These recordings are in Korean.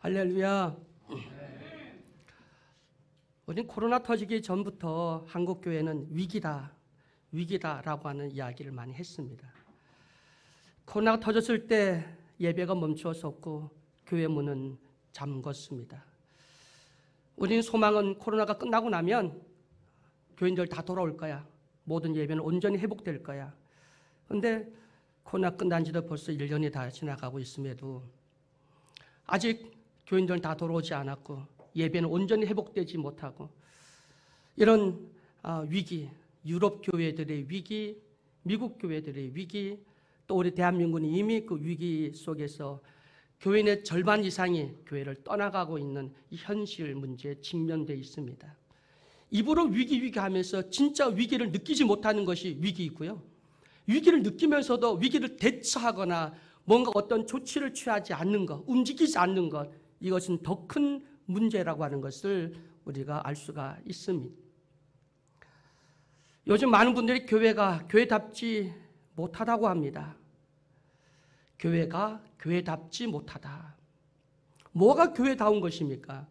할렐루야. 우린 코로나 터지기 전부터 한국교회는 위기다라고 하는 이야기를 많이 했습니다. 코로나가 터졌을 때 예배가 멈추었었고 교회 문은 잠궜습니다. 우린 소망은 코로나가 끝나고 나면 교인들 다 돌아올 거야. 모든 예배는 온전히 회복될 거야. 그런데 코로나 끝난 지도 벌써 1년이 다 지나가고 있음에도 아직 교인들은 다 돌아오지 않았고 예배는 온전히 회복되지 못하고 이런 위기, 유럽 교회들의 위기, 미국 교회들의 위기, 또 우리 대한민국은 이미 그 위기 속에서 교인의 절반 이상이 교회를 떠나가고 있는 이 현실 문제에 직면되어 있습니다. 입으로 위기 하면서 진짜 위기를 느끼지 못하는 것이 위기이고요. 위기를 느끼면서도 위기를 대처하거나 뭔가 어떤 조치를 취하지 않는 것, 움직이지 않는 것, 이것은 더 큰 문제라고 하는 것을 우리가 알 수가 있습니다. 요즘 많은 분들이 교회가 교회답지 못하다고 합니다. 교회가 교회답지 못하다. 뭐가 교회다운 것입니까?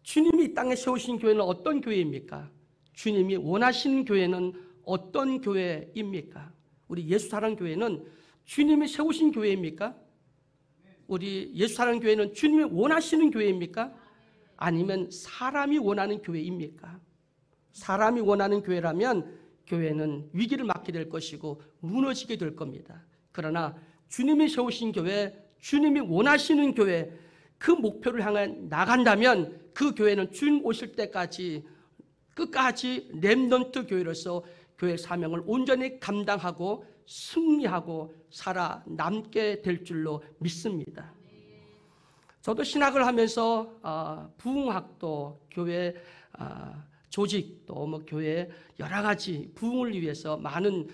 주님이 이 땅에 세우신 교회는 어떤 교회입니까? 주님이 원하시는 교회는 어떤 교회입니까? 우리 예수사랑교회는 주님이 세우신 교회입니까? 우리 예수사랑교회는 주님이 원하시는 교회입니까? 아니면 사람이 원하는 교회입니까? 사람이 원하는 교회라면 교회는 위기를 맞게 될 것이고 무너지게 될 겁니다. 그러나 주님이 세우신 교회, 주님이 원하시는 교회, 그 목표를 향해 나간다면 그 교회는 주님 오실 때까지 끝까지 렘넌트 교회로서 교회 사명을 온전히 감당하고 승리하고 살아남게 될 줄로 믿습니다. 저도 신학을 하면서 부흥학도, 교회 조직, 또 뭐 교회 여러 가지 부흥을 위해서 많은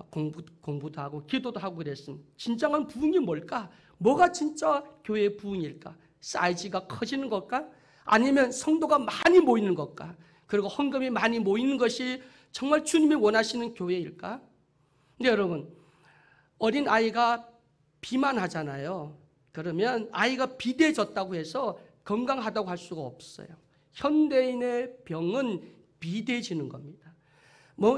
공부도 하고 기도도 하고 그랬습니다. 진정한 부흥이 뭘까? 뭐가 진짜 교회의 부흥일까? 사이즈가 커지는 걸까? 아니면 성도가 많이 모이는 걸까? 그리고 헌금이 많이 모이는 것이 정말 주님이 원하시는 교회일까? 근데 여러분, 어린 아이가 비만하잖아요. 그러면 아이가 비대해졌다고 해서 건강하다고 할 수가 없어요. 현대인의 병은 비대해지는 겁니다.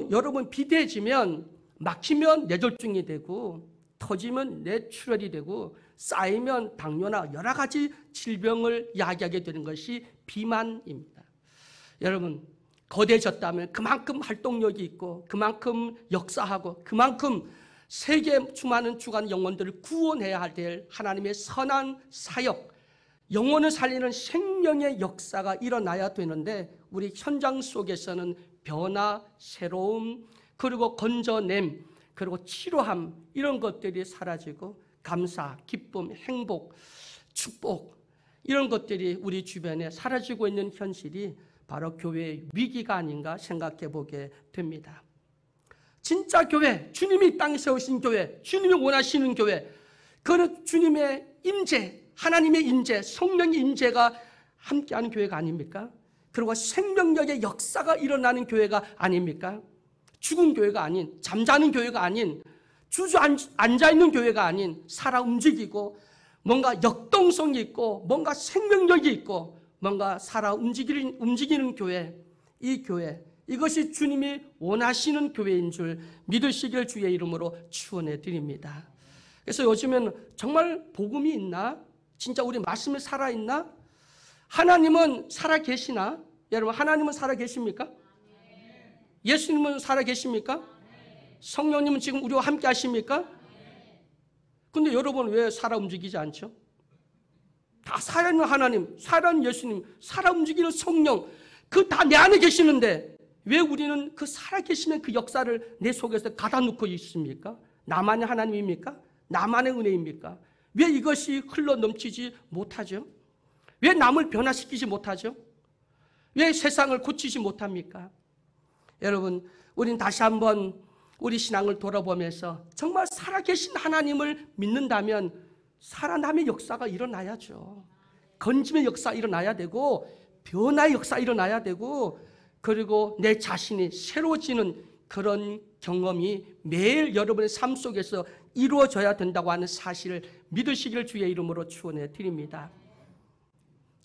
여러분, 비대해지면 막히면 뇌졸중이 되고 터지면 뇌출혈이 되고 쌓이면 당뇨나 여러 가지 질병을 야기하게 되는 것이 비만입니다. 여러분, 거대해졌다면 그만큼 활동력이 있고 그만큼 역사하고 그만큼 세계 수많은 죽은 영혼들을 구원해야 될 하나님의 선한 사역, 영혼을 살리는 생명의 역사가 일어나야 되는데 우리 현장 속에서는 변화, 새로움, 그리고 건져냄, 그리고 치료함, 이런 것들이 사라지고 감사, 기쁨, 행복, 축복, 이런 것들이 우리 주변에 사라지고 있는 현실이 바로 교회의 위기가 아닌가 생각해 보게 됩니다. 진짜 교회, 주님이 이 땅에 세우신 교회, 주님이 원하시는 교회, 그는 주님의 임재, 하나님의 임재, 성령의 임재가 함께하는 교회가 아닙니까? 그리고 생명력의 역사가 일어나는 교회가 아닙니까? 죽은 교회가 아닌, 잠자는 교회가 아닌, 앉아있는 교회가 아닌, 살아 움직이고 뭔가 역동성이 있고 뭔가 생명력이 있고 뭔가 살아 움직이는 교회, 이 교회, 이것이 주님이 원하시는 교회인 줄 믿으시길 주의 이름으로 축원해 드립니다. 그래서 요즘에는 정말 복음이 있나? 진짜 우리 말씀이 살아있나? 하나님은 살아계시나? 여러분, 하나님은 살아계십니까? 예수님은 살아계십니까? 성령님은 지금 우리와 함께 하십니까? 근데 여러분 왜 살아 움직이지 않죠? 다 살아있는 하나님, 살아있는 예수님, 살아 움직이는 성령, 그 다 내 안에 계시는데 왜 우리는 그 살아계시는 그 역사를 내 속에서 가다 놓고 있습니까? 나만의 하나님입니까? 나만의 은혜입니까? 왜 이것이 흘러 넘치지 못하죠? 왜 남을 변화시키지 못하죠? 왜 세상을 고치지 못합니까? 여러분, 우린 다시 한번 우리 신앙을 돌아보면서 정말 살아계신 하나님을 믿는다면 살아남의 역사가 일어나야죠. 건짐의 역사 일어나야 되고 변화의 역사 일어나야 되고 그리고 내 자신이 새로워지는 그런 경험이 매일 여러분의 삶 속에서 이루어져야 된다고 하는 사실을 믿으시길 주의 이름으로 축원해 드립니다.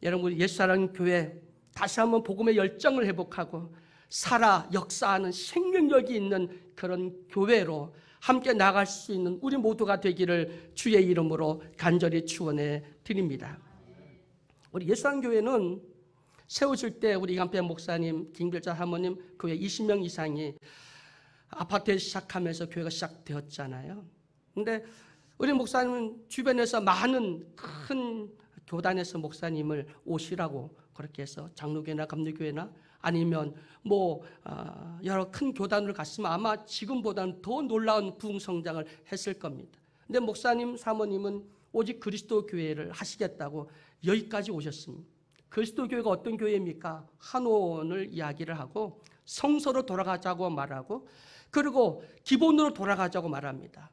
여러분, 우리 옛사랑 교회 다시 한번 복음의 열정을 회복하고 살아 역사하는 생명력이 있는 그런 교회로 함께 나갈 수 있는 우리 모두가 되기를 주의 이름으로 간절히 축원해 드립니다. 우리 옛사랑 교회는 세워질 때 우리 이간배 목사님, 김길자 사모님 교회 20명 이상이 아파트에 시작하면서 교회가 시작되었잖아요. 근데 우리 목사님은 주변에서 많은 큰 교단에서 목사님을 오시라고 그렇게 해서 장로교회나 감리교회나 아니면 여러 큰 교단으로 갔으면 아마 지금보다는 더 놀라운 부흥 성장을 했을 겁니다. 근데 목사님, 사모님은 오직 그리스도 교회를 하시겠다고 여기까지 오셨습니다. 그리스도 교회가 어떤 교회입니까? 한원을 이야기를 하고 성서로 돌아가자고 말하고 그리고 기본으로 돌아가자고 말합니다.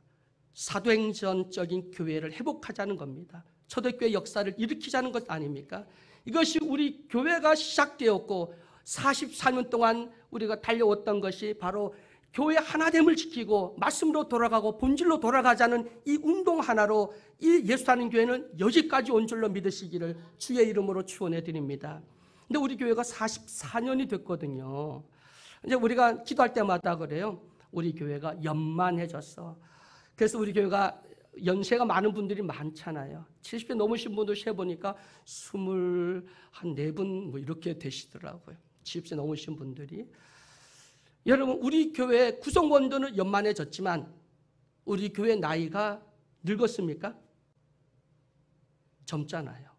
사도행전적인 교회를 회복하자는 겁니다. 초대교회 역사를 일으키자는 것 아닙니까? 이것이 우리 교회가 시작되었고 44년 동안 우리가 달려왔던 것이 바로 교회 하나됨을 지키고 말씀으로 돌아가고 본질로 돌아가자는 이 운동 하나로 이 예수 사는 교회는 여기까지 온 줄로 믿으시기를 주의 이름으로 축원해 드립니다. 근데 우리 교회가 44년이 됐거든요. 이제 우리가 기도할 때마다 그래요. 우리 교회가 연만해졌어. 그래서 우리 교회가 연세가 많은 분들이 많잖아요. 70세 넘으신 분들 세보니까 24분 이렇게 되시더라고요. 70세 넘으신 분들이. 여러분, 우리 교회 구성원들은 연만해졌지만 우리 교회 나이가 늙었습니까? 젊잖아요.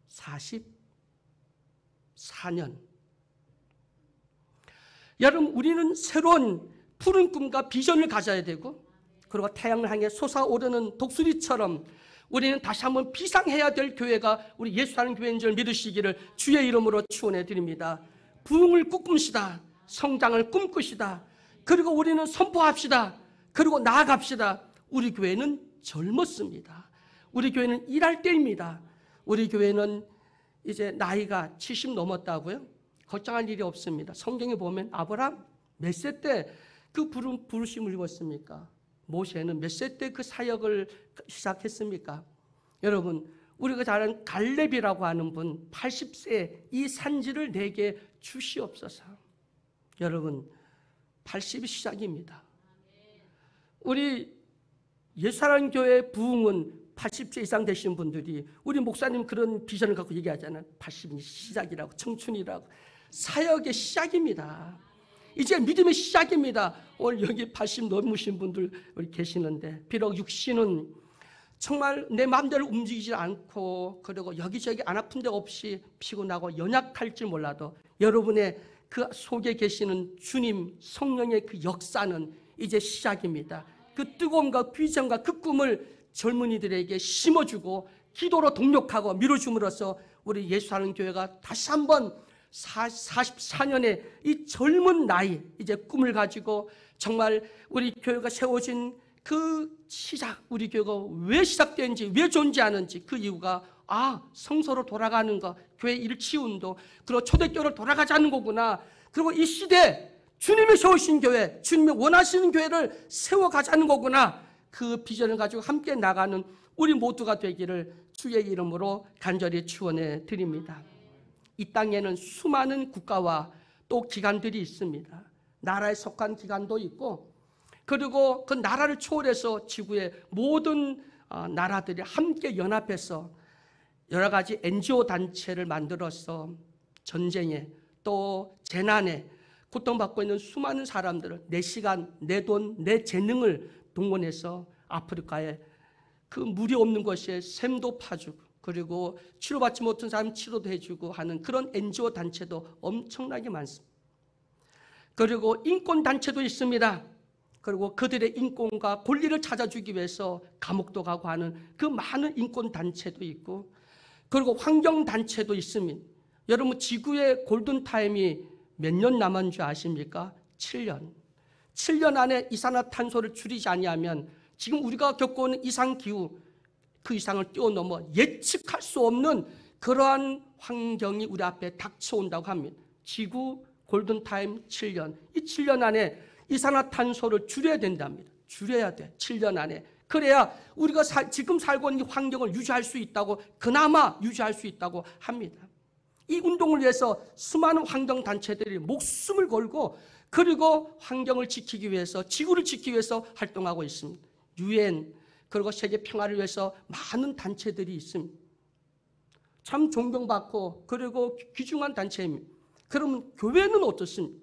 44년. 여러분, 우리는 새로운 푸른 꿈과 비전을 가져야 되고 그리고 태양을 향해 솟아오르는 독수리처럼 우리는 다시 한번 비상해야 될 교회가 우리 예수 사는 교회인 줄 믿으시기를 주의 이름으로 축원해 드립니다. 부흥을 꿈꿉시다. 성장을 꿈꾸시다. 그리고 우리는 선포합시다. 그리고 나아갑시다. 우리 교회는 젊었습니다. 우리 교회는 일할 때입니다. 우리 교회는 이제 나이가 70 넘었다고요? 걱정할 일이 없습니다. 성경에 보면 아브라함 몇 세 때 그 부르심을 입었습니까? 모세는 몇 세 때 그 사역을 시작했습니까? 여러분, 우리가 잘 아는 갈렙이라고 하는 분 80세 이 산지를 내게 주시옵소서. 여러분, 80이 시작입니다. 우리 예수사랑 교회 부흥은 80세 이상 되신 분들이 우리 목사님 그런 비전을 갖고 얘기하잖아요. 80이 시작이라고, 청춘이라고. 사역의 시작입니다. 이제 믿음의 시작입니다. 오늘 여기 80 넘으신 분들 우리 계시는데 비록 육신은 정말 내 마음대로 움직이지 않고 그리고 여기저기 안 아픈 데 없이 피곤하고 연약할지 몰라도 여러분의 그 속에 계시는 주님 성령의 그 역사는 이제 시작입니다. 그 뜨거움과 비전과 그 꿈을 젊은이들에게 심어주고 기도로 동력하고 밀어줌으로써 우리 예수하는 교회가 다시 한번 44년의 이 젊은 나이 이제 꿈을 가지고 정말 우리 교회가 세워진 그 시작, 우리 교회가 왜 시작된지, 왜 존재하는지 그 이유가 성서로 돌아가는 거, 교회 일치운동, 그리고 초대교회로 돌아가자는 거구나. 그리고 이 시대 주님이 세우신 교회, 주님이 원하시는 교회를 세워가자는 거구나. 그 비전을 가지고 함께 나가는 우리 모두가 되기를 주의 이름으로 간절히 축원해 드립니다. 이 땅에는 수많은 국가와 또 기관들이 있습니다. 나라에 속한 기관도 있고 그리고 그 나라를 초월해서 지구의 모든 나라들이 함께 연합해서 여러 가지 NGO 단체를 만들어서 전쟁에 또 재난에 고통받고 있는 수많은 사람들을 내 시간, 내 돈, 내 재능을 동원해서 아프리카에 그 물이 없는 곳에 샘도 파주고 그리고 치료받지 못한 사람 치료도 해주고 하는 그런 NGO 단체도 엄청나게 많습니다. 그리고 인권단체도 있습니다. 그리고 그들의 인권과 권리를 찾아주기 위해서 감옥도 가고 하는 그 많은 인권단체도 있고 그리고 환경단체도 있습니다. 여러분 지구의 골든타임이 몇 년 남은 줄 아십니까? 7년. 7년 안에 이산화탄소를 줄이지 아니하면 지금 우리가 겪고 있는 이상기후 그 이상을 뛰어넘어 예측할 수 없는 그러한 환경이 우리 앞에 닥쳐온다고 합니다. 지구 골든타임 7년. 이 7년 안에 이산화탄소를 줄여야 된답니다. 줄여야 돼. 7년 안에. 그래야 우리가 지금 살고 있는 환경을 유지할 수 있다고, 그나마 유지할 수 있다고 합니다. 이 운동을 위해서 수많은 환경단체들이 목숨을 걸고, 그리고 환경을 지키기 위해서, 지구를 지키기 위해서 활동하고 있습니다. UN, 그리고 세계 평화를 위해서 많은 단체들이 있습니다. 참 존경받고 그리고 귀중한 단체입니다. 그러면 교회는 어떻습니까?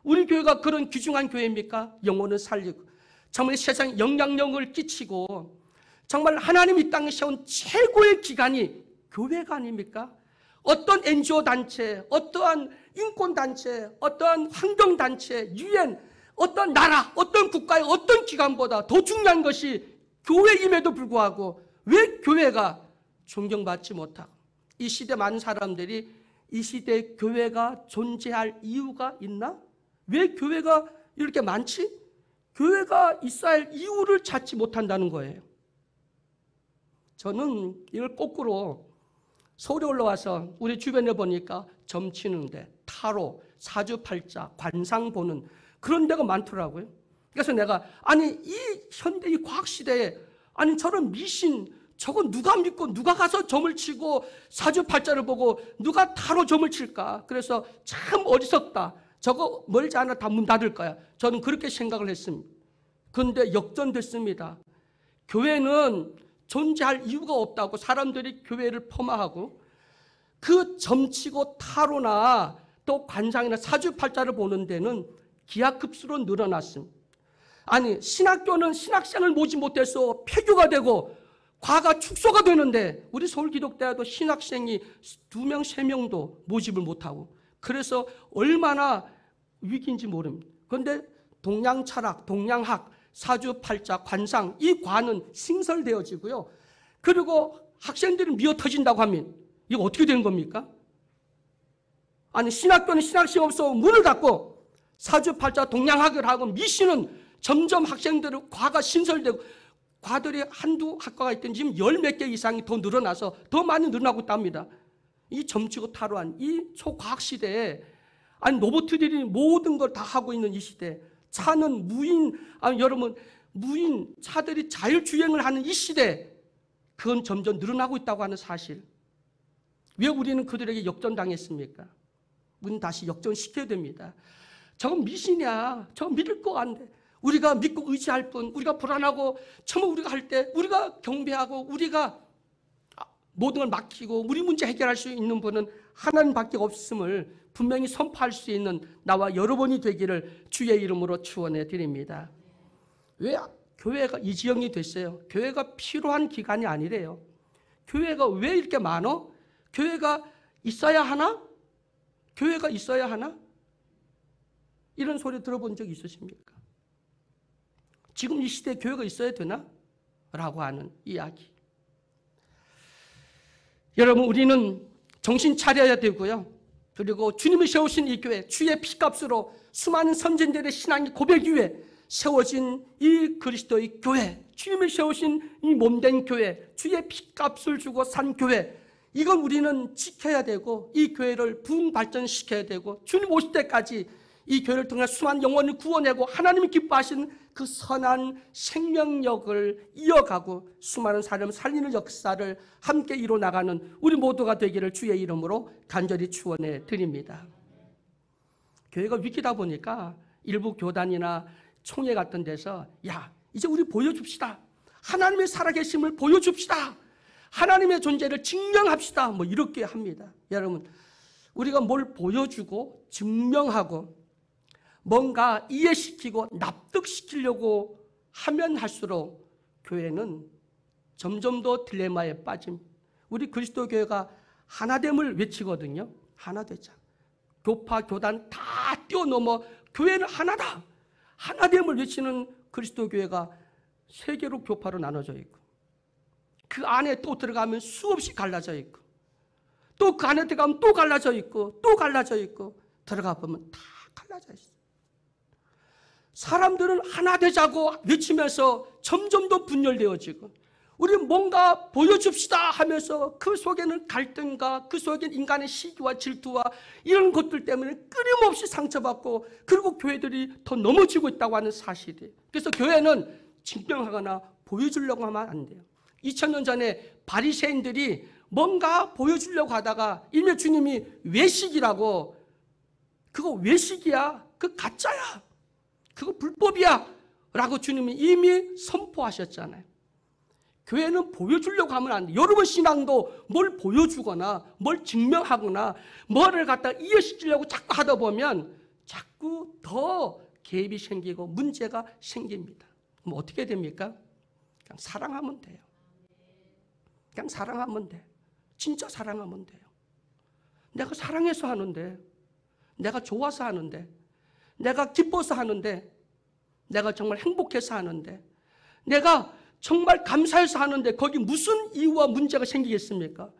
우리 교회가 그런 귀중한 교회입니까? 영혼을 살리고 정말 세상에 영향력을 끼치고 정말 하나님이 이 땅에 세운 최고의 기관이 교회가 아닙니까? 어떤 NGO 단체, 어떠한 인권단체, 어떠한 환경단체, UN, 어떤 나라, 어떤 국가의 어떤 기관보다 더 중요한 것이 교회임에도 불구하고 왜 교회가 존경받지 못하고, 이 시대 많은 사람들이 이 시대에 교회가 존재할 이유가 있나? 왜 교회가 이렇게 많지? 교회가 있어야 할 이유를 찾지 못한다는 거예요. 저는 이걸 거꾸로 서울에 올라와서 우리 주변에 보니까 점치는데, 타로, 사주팔자, 관상 보는 그런 데가 많더라고요. 그래서 내가 아니 이 현대 이 과학시대에 아니 저런 미신, 저거 누가 믿고 누가 가서 점을 치고 사주팔자를 보고 누가 타로 점을 칠까? 그래서 참 어리석다. 저거 멀지 않아 다 문 닫을 거야. 저는 그렇게 생각을 했습니다. 그런데 역전됐습니다. 교회는 존재할 이유가 없다고 사람들이 교회를 폄하하고, 그 점치고 타로나 또 관상이나 사주팔자를 보는 데는 기하급수로 늘어났습니다. 아니 신학교는 신학생을 모지 못해서 폐교가 되고 과가 축소가 되는데, 우리 서울기독대도 신학생이 2명, 3명도 모집을 못하고, 그래서 얼마나 위기인지 모릅니다. 그런데 동양철학, 동양학, 사주팔자, 관상, 이 과는 신설되어지고요. 그리고 학생들은 미어터진다고 하면 이거 어떻게 되는 겁니까? 아니 신학교는 신학생 없어 문을 닫고, 사주팔자, 동양학을 하고, 미신은 점점 학생들의 과가 신설되고, 과들이 한두 학과가 있던 지금 10몇 개 이상이 더 늘어나서 더 많이 늘어나고 있답니다. 이 점치고 타로한 이 초과학 시대에, 아니 로봇들이 모든 걸 다 하고 있는 이 시대, 차는 무인, 아니 여러분 무인 차들이 자율주행을 하는 이 시대, 그건 점점 늘어나고 있다고 하는 사실. 왜 우리는 그들에게 역전당했습니까? 우리는 다시 역전시켜야 됩니다. 저건 미신이야. 저건 믿을 거 안 돼. 우리가 믿고 의지할 뿐, 우리가 불안하고 처음 우리가 할 때 우리가 경배하고 우리가 모든 걸 맡기고 우리 문제 해결할 수 있는 분은 하나님밖에 없음을 분명히 선포할 수 있는 나와 여러분이 되기를 주의 이름으로 축원해 드립니다. 왜 교회가 이 지형이 됐어요? 교회가 필요한 기관이 아니래요. 교회가 왜 이렇게 많어? 교회가 있어야 하나? 교회가 있어야 하나? 이런 소리 들어본 적 있으십니까? 지금 이 시대에 교회가 있어야 되나? 라고 하는 이야기. 여러분, 우리는 정신 차려야 되고요. 그리고 주님이 세우신 이 교회, 주의 피값으로 수많은 선진들의 신앙의 고백 위에 세워진 이 그리스도의 교회, 주님이 세우신 이 몸된 교회, 주의 피값을 주고 산 교회, 이건 우리는 지켜야 되고 이 교회를 부흥 발전시켜야 되고, 주님 오실 때까지 이 교회를 통해 수많은 영혼을 구원하고 하나님이 기뻐하신 그 선한 생명력을 이어가고 수많은 사람을 살리는 역사를 함께 이뤄나가는 우리 모두가 되기를 주의 이름으로 간절히 축원해 드립니다. 교회가 위기다 보니까 일부 교단이나 총회 같은 데서 야, 이제 우리 보여줍시다. 하나님의 살아계심을 보여줍시다. 하나님의 존재를 증명합시다. 뭐 이렇게 합니다. 여러분, 우리가 뭘 보여주고 증명하고 뭔가 이해시키고 납득시키려고 하면 할수록 교회는 점점 더 딜레마에 빠짐. 우리 그리스도 교회가 하나됨을 외치거든요. 하나되자. 교파, 교단 다 뛰어넘어 교회는 하나다. 하나됨을 외치는 그리스도 교회가 세 개로 교파로 나눠져 있고, 그 안에 또 들어가면 수없이 갈라져 있고, 또 그 안에 들어가면 또 갈라져 있고, 또 갈라져 있고, 들어가 보면 다 갈라져 있어. 사람들은 하나 되자고 외치면서 점점 더 분열되어지고, 우리 뭔가 보여줍시다 하면서 그 속에는 갈등과 그 속에는 인간의 시기와 질투와 이런 것들 때문에 끊임없이 상처받고, 그리고 교회들이 더 넘어지고 있다고 하는 사실이. 그래서 교회는 증명하거나 보여주려고 하면 안 돼요. 2000년 전에 바리새인들이 뭔가 보여주려고 하다가 이미 주님이 외식이라고, 그거 외식이야, 그거 가짜야, 그거 불법이야 라고 주님이 이미 선포하셨잖아요. 교회는 보여주려고 하면 안 돼요. 여러분 신앙도 뭘 보여주거나 뭘 증명하거나 뭐를 갖다 이해시키려고 자꾸 하다 보면 자꾸 더 개입이 생기고 문제가 생깁니다. 그럼 어떻게 됩니까? 그냥 사랑하면 돼요. 그냥 사랑하면 돼. 진짜 사랑하면 돼요. 내가 사랑해서 하는데, 내가 좋아서 하는데, 내가 기뻐서 하는데, 내가 정말 행복해서 하는데, 내가 정말 감사해서 하는데 거기 무슨 이유와 문제가 생기겠습니까?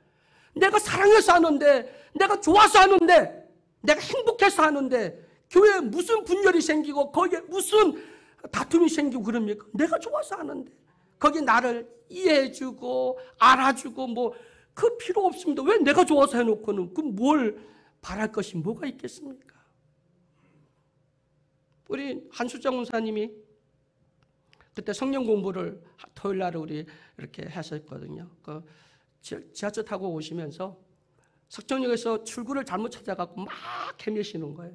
내가 사랑해서 하는데, 내가 좋아서 하는데, 내가 행복해서 하는데 교회에 무슨 분열이 생기고 거기에 무슨 다툼이 생기고 그럽니까? 내가 좋아서 하는데 거기 나를 이해해주고 알아주고 뭐 그 필요 없습니다. 왜 내가 좋아서 해놓고는 그 뭘 바랄 것이 뭐가 있겠습니까? 우리 한수정 원사님이 그때 성경 공부를 토요일 날에 우리 이렇게 했었거든요. 그 지하철 타고 오시면서 석정역에서 출구를 잘못 찾아갖고 막 헤매시는 거예요.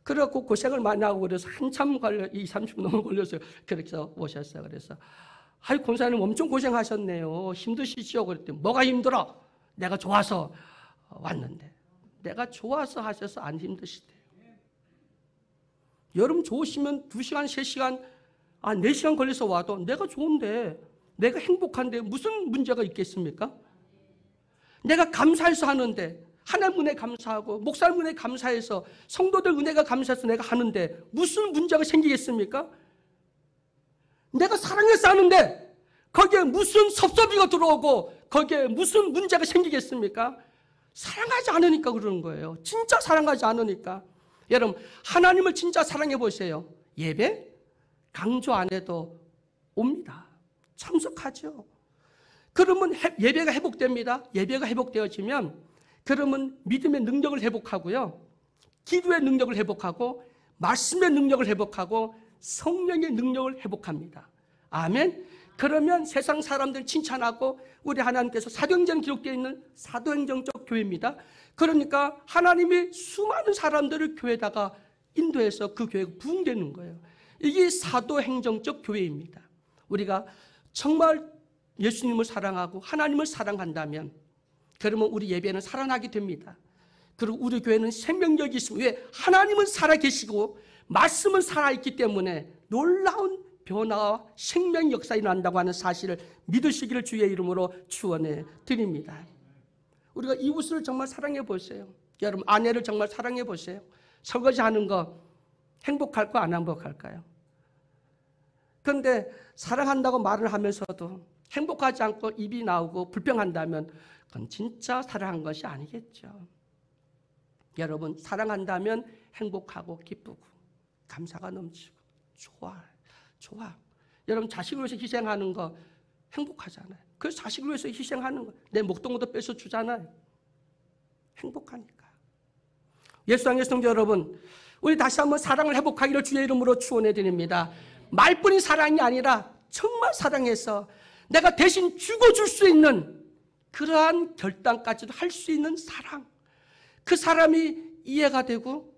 그래갖고 고생을 많이 하고 그래서 한참 걸려, 20-30분 넘게 걸렸어요. 그렇게 오셨어요. 그래서 아이 권사님 엄청 고생하셨네요. 힘드시죠? 그랬더니 뭐가 힘들어? 내가 좋아서 왔는데. 내가 좋아서 하셔서 안 힘드시대요. 여러분 좋으시면 2시간, 3시간, 4시간 걸려서 와도 내가 좋은데, 내가 행복한데 무슨 문제가 있겠습니까? 내가 감사해서 하는데, 하나님 은혜 감사하고 목사님 은혜 감사해서 성도들 은혜가 감사해서 내가 하는데 무슨 문제가 생기겠습니까? 내가 사랑해서 하는데 거기에 무슨 섭섭이가 들어오고 거기에 무슨 문제가 생기겠습니까? 사랑하지 않으니까 그러는 거예요. 진짜 사랑하지 않으니까. 여러분 하나님을 진짜 사랑해 보세요. 예배 강조 안 해도 옵니다. 참석하죠. 그러면 예배가 회복됩니다. 예배가 회복되어지면 그러면 믿음의 능력을 회복하고요. 기도의 능력을 회복하고 말씀의 능력을 회복하고 성령의 능력을 회복합니다. 아멘. 그러면 세상 사람들 칭찬하고 우리 하나님께서 사도행전에 기록되어 있는 사도행정적 교회입니다. 그러니까 하나님이 수많은 사람들을 교회에다가 인도해서 그 교회가 부흥되는 거예요. 이게 사도행정적 교회입니다. 우리가 정말 예수님을 사랑하고 하나님을 사랑한다면 그러면 우리 예배는 살아나게 됩니다. 그리고 우리 교회는 생명력이 있습니다. 왜? 하나님은 살아계시고 말씀은 살아있기 때문에 놀라운 변화와 생명 역사가 일어난다고 하는 사실을 믿으시기를 주의 이름으로 축원해 드립니다. 우리가 이웃을 정말 사랑해 보세요. 여러분 아내를 정말 사랑해 보세요. 설거지하는 거 행복할까 안 행복할까요? 그런데 사랑한다고 말을 하면서도 행복하지 않고 입이 나오고 불평한다면 그건 진짜 사랑한 것이 아니겠죠. 여러분 사랑한다면 행복하고 기쁘고 감사가 넘치고 좋아. 여러분 자식을 위해서 희생하는 거 행복하잖아요. 그래서 자식을 위해서 희생하는 거 내 목동도 뺏어 주잖아요. 행복하니까. 예수왕의 성도 여러분, 우리 다시 한번 사랑을 회복하기를 주의 이름으로 축원해 드립니다. 말뿐인 사랑이 아니라 정말 사랑해서 내가 대신 죽어줄 수 있는 그러한 결단까지도 할 수 있는 사랑. 그 사람이 이해가 되고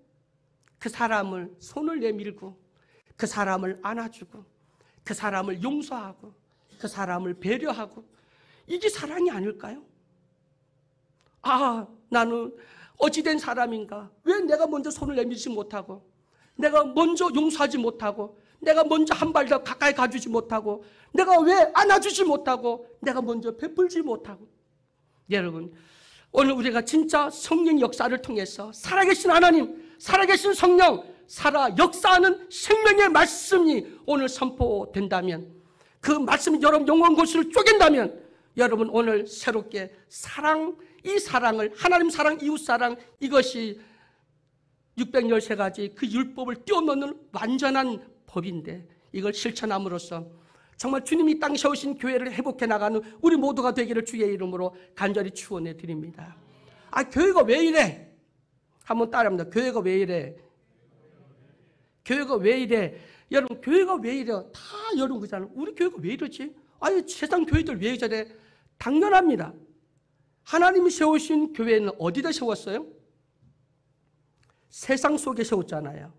그 사람을 손을 내밀고 그 사람을 안아주고 그 사람을 용서하고 그 사람을 배려하고 이게 사랑이 아닐까요? 나는 어찌된 사람인가? 왜 내가 먼저 손을 내밀지 못하고 내가 먼저 용서하지 못하고 내가 먼저 한 발 더 가까이 가주지 못하고 내가 왜 안아주지 못하고 내가 먼저 베풀지 못하고. 여러분 오늘 우리가 진짜 성령 역사를 통해서 살아계신 하나님, 살아계신 성령, 살아 역사하는 생명의 말씀이 오늘 선포된다면 그 말씀이 여러분 영혼 골수를 쪼갠다면 여러분 오늘 새롭게 사랑, 이 사랑을 하나님 사랑, 이웃 사랑 이것이 613가지 그 율법을 뛰어넘는 완전한 법인데 이걸 실천함으로써 정말 주님이 땅에 세우신 교회를 회복해 나가는 우리 모두가 되기를 주의 이름으로 간절히 축원해 드립니다. 교회가 왜 이래? 한번 따라합니다. 교회가 왜 이래? 교회가 왜 이래? 여러분 교회가 왜 이래? 다 여러분 그잖아요. 우리 교회가 왜 이러지? 아니 세상 교회들 왜 저래? 당연합니다. 하나님이 세우신 교회는 어디다 세웠어요? 세상 속에 세웠잖아요.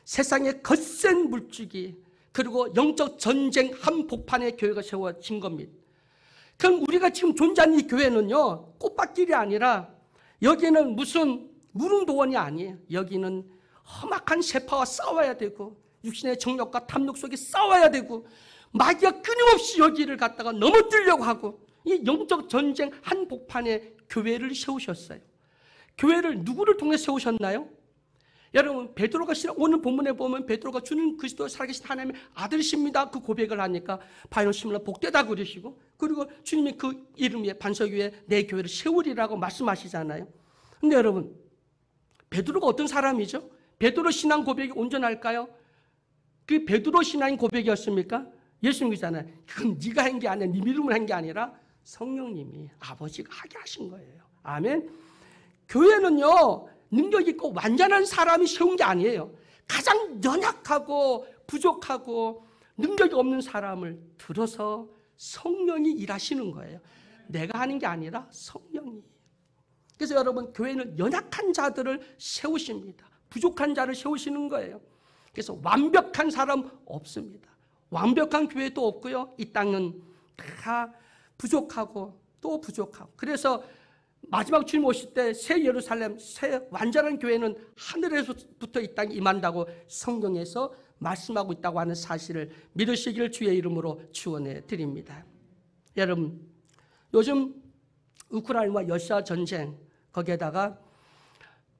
세상의 거센 물줄기 그리고 영적 전쟁 한복판에 교회가 세워진 겁니다. 그럼 우리가 지금 존재하는 이 교회는요 꽃밭길이 아니라 여기는 무슨 무릉도원이 아니에요. 여기는 험악한 세파와 싸워야 되고 육신의 정욕과 탐욕 속에 싸워야 되고 마귀가 끊임없이 여기를 갖다가 넘어뜨리려고 하고 이 영적 전쟁 한복판에 교회를 세우셨어요. 교회를 누구를 통해 세우셨나요? 여러분 베드로가 오늘 본문에 보면 베드로가 주는 그리스도 살아계신 하나님의 아들이십니다 그 고백을 하니까 바요심을 복되다 그러시고 그리고 주님이 그 이름 위에 반석 위에 내 교회를 세우리라고 말씀하시잖아요. 근데 여러분 베드로가 어떤 사람이죠? 베드로 신앙 고백이 온전할까요? 그 베드로 신앙 고백이었습니까? 예수님이잖아요. 그건 네가 한 게 아니라 네 믿음을 한 게 아니라 성령님이 아버지가 하게 하신 거예요. 아멘. 교회는요 능력 있고 완전한 사람이 세운 게 아니에요. 가장 연약하고 부족하고 능력이 없는 사람을 들어서 성령이 일하시는 거예요. 내가 하는 게 아니라 성령이. 그래서 여러분 교회는 연약한 자들을 세우십니다. 부족한 자를 세우시는 거예요. 그래서 완벽한 사람 없습니다. 완벽한 교회도 없고요. 이 땅은 다 부족하고 또 부족하고. 그래서 마지막 주님 오실 때 새 예루살렘, 새 완전한 교회는 하늘에서부터 이 땅에 임한다고 성경에서 말씀하고 있다고 하는 사실을 믿으시기를 주의 이름으로 축원해 드립니다. 여러분 요즘 우크라이나와 러시아 전쟁 거기에다가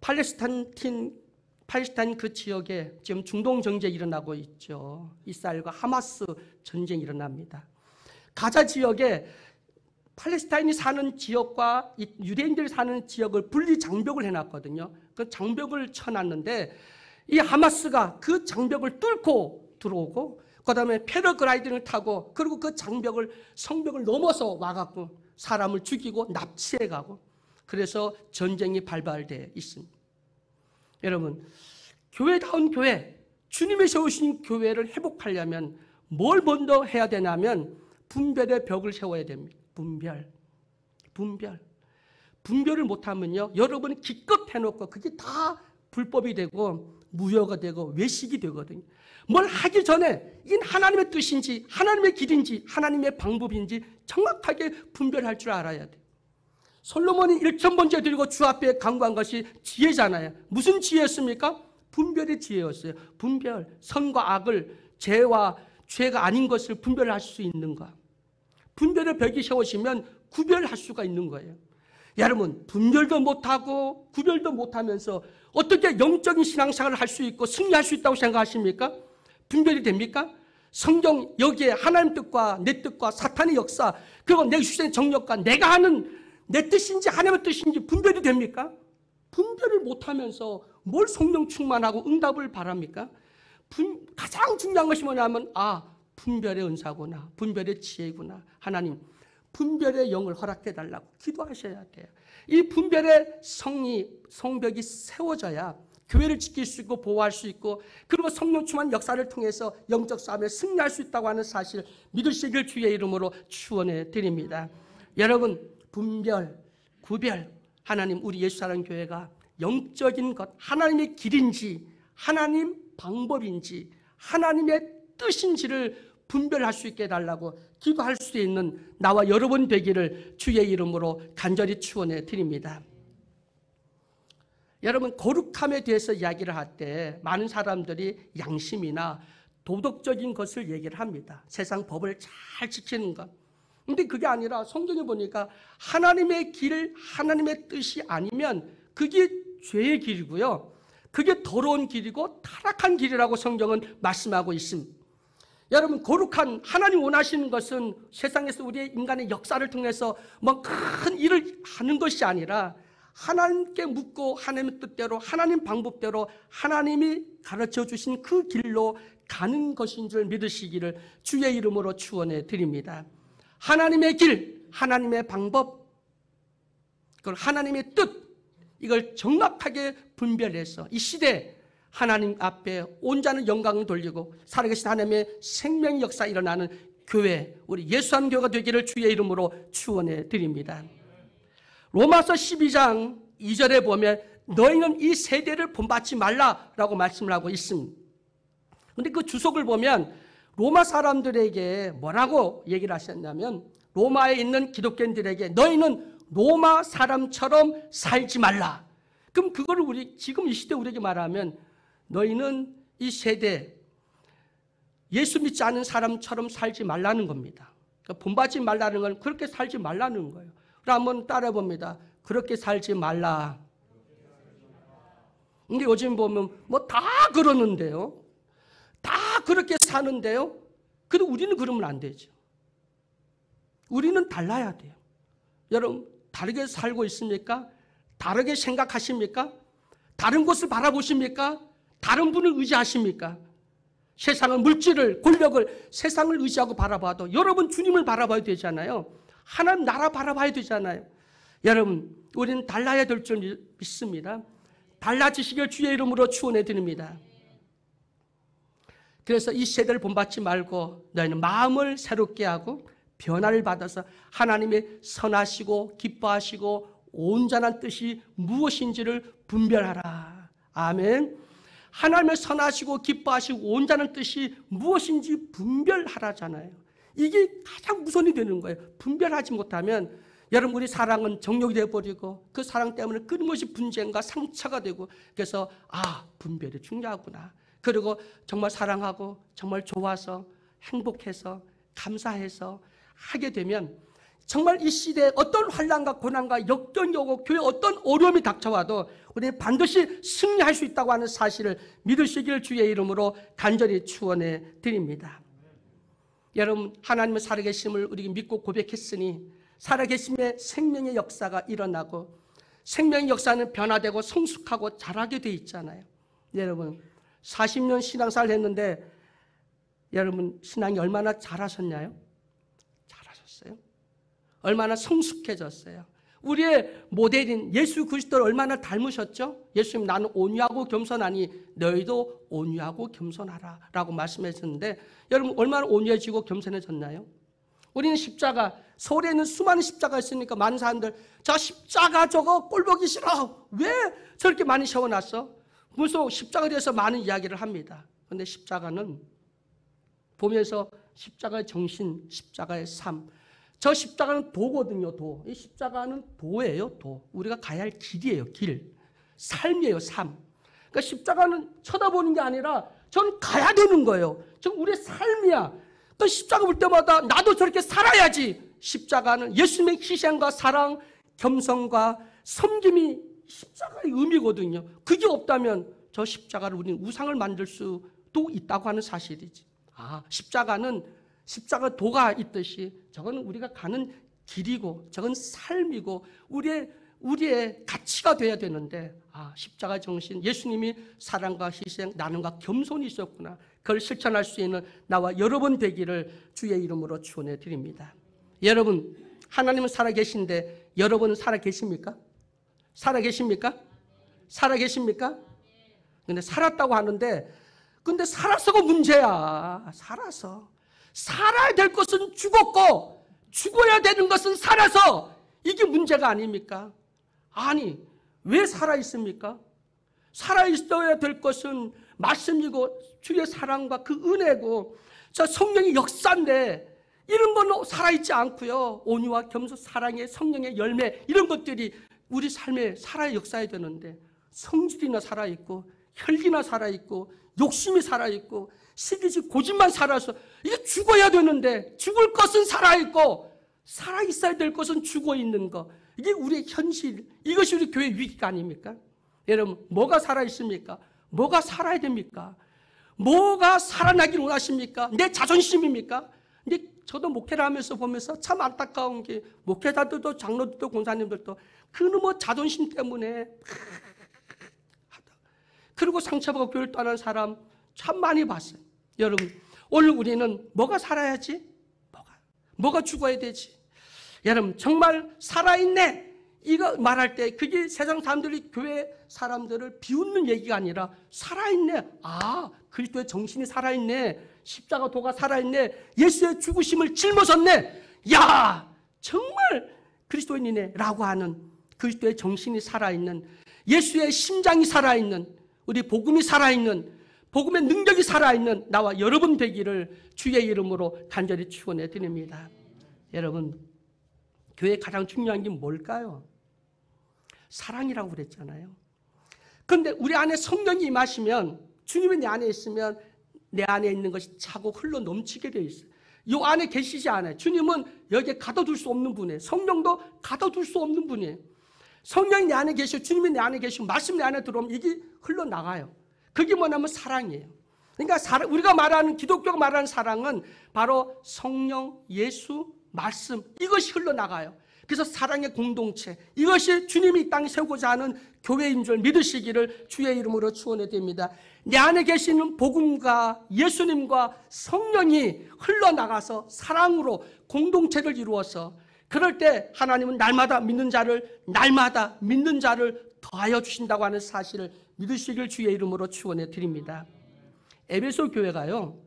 팔레스타인 그 지역에 지금 중동 전쟁이 일어나고 있죠. 이스라엘과 하마스 전쟁이 일어납니다. 가자 지역에 팔레스타인이 사는 지역과 유대인들이 사는 지역을 분리 장벽을 해놨거든요. 그 장벽을 쳐놨는데 이 하마스가 그 장벽을 뚫고 들어오고 그 다음에 패러글라이딩을 타고 그리고 그 성벽을 넘어서 와갖고 사람을 죽이고 납치해가고 그래서 전쟁이 발발되어 있습니다. 여러분 교회다운 교회, 주님이 세우신 교회를 회복하려면 뭘 먼저 해야 되냐면 분별의 벽을 세워야 됩니다. 분별을 못하면요 여러분이 기껏 해놓고 그게 다 불법이 되고 무효가 되고 외식이 되거든요. 뭘 하기 전에 이게 하나님의 뜻인지 하나님의 길인지 하나님의 방법인지 정확하게 분별할 줄 알아야 돼요. 솔로몬이 1,000번째 드리고 주 앞에 간구한 것이 지혜잖아요. 무슨 지혜였습니까? 분별의 지혜였어요. 분별, 선과 악을, 죄와 죄가 아닌 것을 분별할 수 있는가. 분별의 벽이 세워지면 구별할 수가 있는 거예요. 여러분 분별도 못하고 구별도 못하면서 어떻게 영적인 신앙생활을 할 수 있고 승리할 수 있다고 생각하십니까? 분별이 됩니까? 성경 여기에 하나님 뜻과 내 뜻과 사탄의 역사 그리고 내 육신의 정욕과 내가 하는 내 뜻인지 하나님의 뜻인지 분별이 됩니까? 분별을 못하면서 뭘 성령 충만하고 응답을 바랍니까? 가장 중요한 것이 뭐냐면 분별의 은사구나. 분별의 지혜구나. 하나님 분별의 영을 허락해달라고 기도하셔야 돼요. 이 분별의 성벽이 세워져야 교회를 지킬 수 있고 보호할 수 있고 그리고 성령 충만 역사를 통해서 영적 싸움에 승리할 수 있다고 하는 사실 믿으시길 주의 이름으로 축원해 드립니다. 여러분 분별, 구별 하나님 우리 예수사랑 교회가 영적인 것 하나님의 길인지 하나님 방법인지 하나님의 뜻인지를 분별할 수 있게 해달라고 기도할 수 있는 나와 여러분 되기를 주의 이름으로 간절히 축원해 드립니다. 여러분 거룩함에 대해서 이야기를 할 때 많은 사람들이 양심이나 도덕적인 것을 얘기를 합니다. 세상 법을 잘 지키는 것. 근데 그게 아니라 성경에 보니까 하나님의 길, 하나님의 뜻이 아니면 그게 죄의 길이고요. 그게 더러운 길이고 타락한 길이라고 성경은 말씀하고 있습니다. 여러분 거룩한 하나님 원하시는 것은 세상에서 우리의 인간의 역사를 통해서 뭐 큰 일을 하는 것이 아니라 하나님께 묻고 하나님의 뜻대로 하나님 방법대로 하나님이 가르쳐 주신 그 길로 가는 것인 줄 믿으시기를 주의 이름으로 축원해 드립니다. 하나님의 길, 하나님의 방법, 그걸 하나님의 뜻 이걸 정확하게 분별해서 이 시대에 하나님 앞에 온전한 영광을 돌리고 살아계신 하나님의 생명 역사 일어나는 교회, 우리 예수한 교회가 되기를 주의 이름으로 축원해 드립니다. 로마서 12장 2절에 보면 너희는 이 세대를 본받지 말라라고 말씀을 하고 있습니다. 그런데 그 주석을 보면 로마 사람들에게 뭐라고 얘기를 하셨냐면, 로마에 있는 기독교인들에게 너희는 로마 사람처럼 살지 말라. 그럼 그거를 우리 지금 이 시대 우리에게 말하면 너희는 이 세대 예수 믿지 않은 사람처럼 살지 말라는 겁니다. 그러니까 본받지 말라는 건 그렇게 살지 말라는 거예요. 그럼 한번 따라해 봅니다. 그렇게 살지 말라. 근데 요즘 보면 뭐 다 그러는데요. 다 그렇게 사는데요. 근데 우리는 그러면 안 되죠. 우리는 달라야 돼요. 여러분, 다르게 살고 있습니까? 다르게 생각하십니까? 다른 곳을 바라보십니까? 다른 분을 의지하십니까? 세상은 물질을, 권력을, 세상을 의지하고 바라봐도 여러분 주님을 바라봐야 되잖아요. 하나님 나라 바라봐야 되잖아요. 여러분, 우리는 달라야 될 줄 믿습니다. 달라지시길 주의 이름으로 축원해 드립니다. 그래서 이 세대를 본받지 말고 너희는 마음을 새롭게 하고 변화를 받아서 하나님의 선하시고 기뻐하시고 온전한 뜻이 무엇인지를 분별하라. 아멘. 하나님의 선하시고 기뻐하시고 온전한 뜻이 무엇인지 분별하라잖아요. 이게 가장 우선이 되는 거예요. 분별하지 못하면 여러분, 우리 사랑은 정욕이 되어버리고 그 사랑 때문에 끊임없이 분쟁과 상처가 되고, 그래서 분별이 중요하구나. 그리고 정말 사랑하고 정말 좋아서 행복해서 감사해서 하게 되면 정말 이 시대에 어떤 환난과 고난과 역경이 오고 교회에 어떤 어려움이 닥쳐와도 우리는 반드시 승리할 수 있다고 하는 사실을 믿으시기를 주의 이름으로 간절히 축원해 드립니다. 여러분, 하나님의 살아계심을 우리가 믿고 고백했으니 살아계심의 생명의 역사가 일어나고 생명의 역사는 변화되고 성숙하고 자라게 돼 있잖아요. 여러분, 40년 신앙생활 했는데 여러분 신앙이 얼마나 자라셨나요? 잘하셨어요? 얼마나 성숙해졌어요? 우리의 모델인 예수 그리스도를 얼마나 닮으셨죠? 예수님, 나는 온유하고 겸손하니 너희도 온유하고 겸손하라 라고 말씀하셨는데 여러분 얼마나 온유해지고 겸손해졌나요? 우리는 십자가, 서울에 있는 수많은 십자가 있으니까 많은 사람들 저 십자가 저거 꼴보기 싫어. 왜 저렇게 많이 세워놨어? 무슨 십자가에 대해서 많은 이야기를 합니다. 그런데 십자가는 보면서 십자가의 정신, 십자가의 삶, 저 십자가는 도거든요. 도. 이 십자가는 도예요. 도. 우리가 가야 할 길이에요. 길. 삶이에요. 삶. 그러니까 십자가는 쳐다보는 게 아니라 전 가야 되는 거예요. 저 우리의 삶이야. 또 십자가 볼 때마다 나도 저렇게 살아야지. 십자가는 예수님의 희생과 사랑, 겸손과 섬김이 십자가의 의미거든요. 그게 없다면 저 십자가를 우리는 우상을 만들 수도 있다고 하는 사실이지. 십자가는 십자가 도가 있듯이 저건 우리가 가는 길이고 저건 삶이고 우리의 가치가 돼야 되는데 십자가 정신, 예수님이 사랑과 희생, 나눔과 겸손이 있었구나. 그걸 실천할 수 있는 나와 여러분 되기를 주의 이름으로 축원해 드립니다. 여러분, 하나님은 살아계신데 여러분은 살아계십니까? 살아계십니까? 살아계십니까? 근데 살았다고 하는데 근데 살아서가 문제야. 살아야 될 것은 죽었고 죽어야 되는 것은 살아서, 이게 문제가 아닙니까? 아니, 왜 살아있습니까? 살아있어야 될 것은 말씀이고 주의 사랑과 그 은혜고 저 성령의 역사인데 이런 거는 살아있지 않고요. 온유와 겸손, 사랑의 성령의 열매, 이런 것들이 우리 삶에 살아 역사해야 되는데 성질이나 살아있고 혈기나 살아있고 욕심이 살아있고 시기지 고집만 살아서 이게 죽어야 되는데 죽을 것은 살아있고 살아있어야 될 것은 죽어있는 거, 이게 우리의 현실, 이것이 우리 교회 위기가 아닙니까? 여러분, 뭐가 살아있습니까? 뭐가 살아야 됩니까? 뭐가 살아나길 원하십니까? 내 자존심입니까? 근데 저도 목회를 하면서 보면서 참 안타까운 게 목회자들도 장로들도 권사님들도 그놈의 자존심 때문에 그리고 상처받고 교회를 떠난 사람 참 많이 봤어요. 여러분, 오늘 우리는 뭐가 살아야지? 뭐가 죽어야 되지? 여러분, 정말 살아있네, 이거 말할 때 그게 세상 사람들이 교회 사람들을 비웃는 얘기가 아니라 살아있네. 아, 그리스도의 정신이 살아있네. 십자가 도가 살아있네. 예수의 죽으심을 짊어졌네. 야, 정말 그리스도인이네 라고 하는 그리스도의 정신이 살아있는, 예수의 심장이 살아있는, 우리 복음이 살아있는, 복음의 능력이 살아있는 나와 여러분 되기를 주의 이름으로 간절히 축원해 드립니다. 여러분, 교회의 가장 중요한 게 뭘까요? 사랑이라고 그랬잖아요. 그런데 우리 안에 성령이 임하시면, 주님이 내 안에 있으면 내 안에 있는 것이 차고 흘러 넘치게 되어 있어요. 이 안에 계시지 않아요. 주님은 여기에 가둬둘 수 없는 분이에요. 성령도 가둬둘 수 없는 분이에요. 성령이 내 안에 계시고 주님이 내 안에 계시고 말씀 내 안에 들어오면 이게 흘러나가요. 그게 뭐냐면 사랑이에요. 그러니까 우리가 말하는, 기독교가 말하는 사랑은 바로 성령, 예수, 말씀, 이것이 흘러나가요. 그래서 사랑의 공동체, 이것이 주님이 이 땅에 세우고자 하는 교회인 줄 믿으시기를 주의 이름으로 축원해 드립니다. 내 안에 계시는 복음과 예수님과 성령이 흘러나가서 사랑으로 공동체를 이루어서, 그럴 때 하나님은 날마다 믿는 자를 더하여 주신다고 하는 사실을 믿으시길 주의 이름으로 축원해 드립니다. 에베소 교회가요,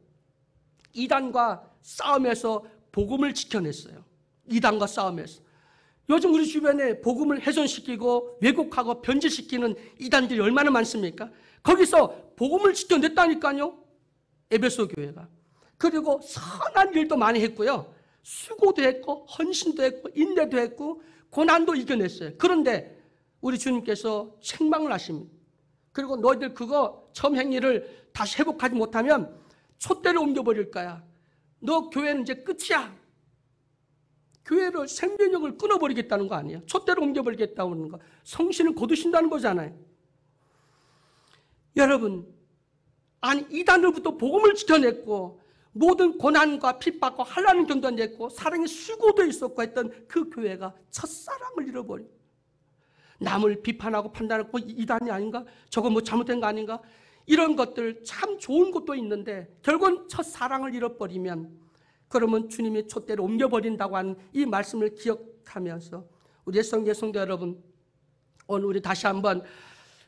이단과 싸움에서 복음을 지켜냈어요. 이단과 싸움에서. 요즘 우리 주변에 복음을 훼손시키고 왜곡하고 변질시키는 이단들이 얼마나 많습니까? 거기서 복음을 지켜냈다니까요, 에베소 교회가. 그리고 선한 일도 많이 했고요, 수고도 했고 헌신도 했고 인내도 했고 고난도 이겨냈어요. 그런데 우리 주님께서 책망을 하십니다. 그리고 너희들 그거 처음 행위를 다시 회복하지 못하면 촛대를 옮겨버릴 거야. 너 교회는 이제 끝이야. 교회를 생명력을 끊어버리겠다는 거 아니에요? 촛대를 옮겨버리겠다는 거. 성신을 거두신다는 거잖아요. 여러분, 아니 이단으로부터 복음을 지켜냈고 모든 고난과 핍박과 환난을 견뎌냈고 사랑의 수고도 있었고 했던 그 교회가 첫사랑을 잃어버리고, 남을 비판하고 판단하고 이단이 아닌가? 저거 뭐 잘못된 거 아닌가? 이런 것들 참 좋은 것도 있는데 결국은 첫사랑을 잃어버리면, 그러면 주님이 촛대를 옮겨버린다고 하는 이 말씀을 기억하면서 우리 예수님의 성도 여러분, 오늘 우리 다시 한번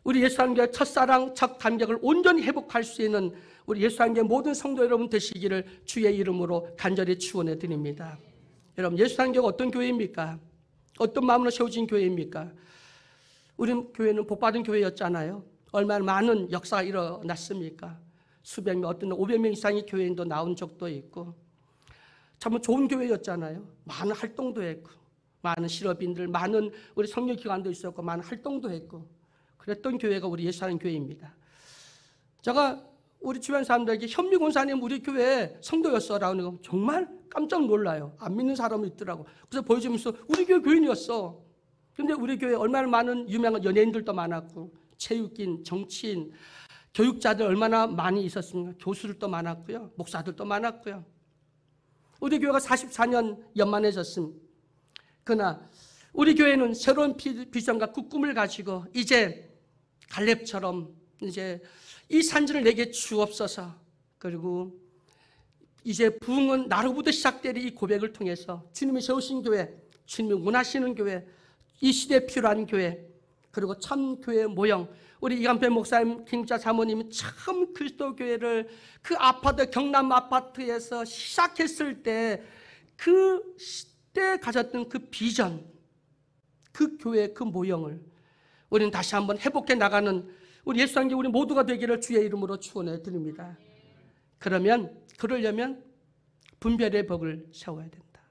우리 예수님의 첫사랑, 첫 감격을 온전히 회복할 수 있는 우리 예수님의 모든 성도 여러분 되시기를 주의 이름으로 간절히 축원해 드립니다. 여러분, 예수님교회가 어떤 교회입니까? 어떤 마음으로 세워진 교회입니까? 우리 교회는 복받은 교회였잖아요. 얼마나 많은 역사가 일어났습니까? 수백 명, 어떤 500명 이상의 교회인도 나온 적도 있고, 참 좋은 교회였잖아요. 많은 활동도 했고, 많은 실업인들, 많은 우리 성령기관도 있었고, 많은 활동도 했고, 그랬던 교회가 우리 예수님 교회입니다. 제가 우리 주변 사람들에게 현미 권사님 우리 교회 성도였어라고 하는 거 정말 깜짝 놀라요. 안 믿는 사람이 있더라고. 그래서 보여주면서 우리 교회 교인이었어. 근데 우리 교회에 얼마나 많은 유명한 연예인들도 많았고, 체육인, 정치인, 교육자들 얼마나 많이 있었습니까? 교수들도 많았고요, 목사들도 많았고요. 우리 교회가 44년 연만해졌습니다. 그러나 우리 교회는 새로운 비전과 그 꿈을 가지고 이제 갈렙처럼 이제 이 산지를 내게 주옵소서, 그리고 이제 부흥은 나로부터 시작되리 이 고백을 통해서 주님이 세우신 교회, 주님이 원하시는 교회, 이 시대에 필요한 교회, 그리고 참 교회 모형, 우리 이간배 목사님, 김자 사모님이 참 그리스도 교회를 그 아파트, 경남 아파트에서 시작했을 때 그 시대에 가졌던 그 비전, 그 교회 그 모형을 우리는 다시 한번 회복해 나가는 우리 예수님께 우리 모두가 되기를 주의 이름으로 축원해 드립니다. 그러려면 분별의 벽을 세워야 된다.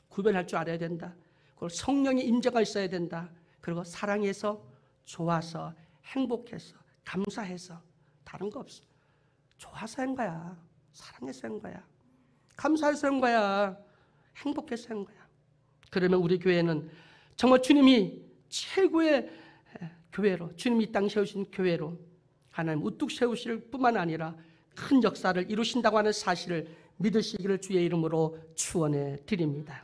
구별할 줄 알아야 된다. 그리고 성령의 임재가 있어야 된다. 그리고 사랑해서, 좋아서, 행복해서, 감사해서, 다른 거 없어. 좋아서 한 거야. 사랑해서 한 거야. 감사해서 한 거야. 행복해서 한 거야. 그러면 우리 교회는 정말 주님이 최고의 교회로, 주님이 이 땅 세우신 교회로 하나님 우뚝 세우실 뿐만 아니라 큰 역사를 이루신다고 하는 사실을 믿으시기를 주의 이름으로 축원해 드립니다.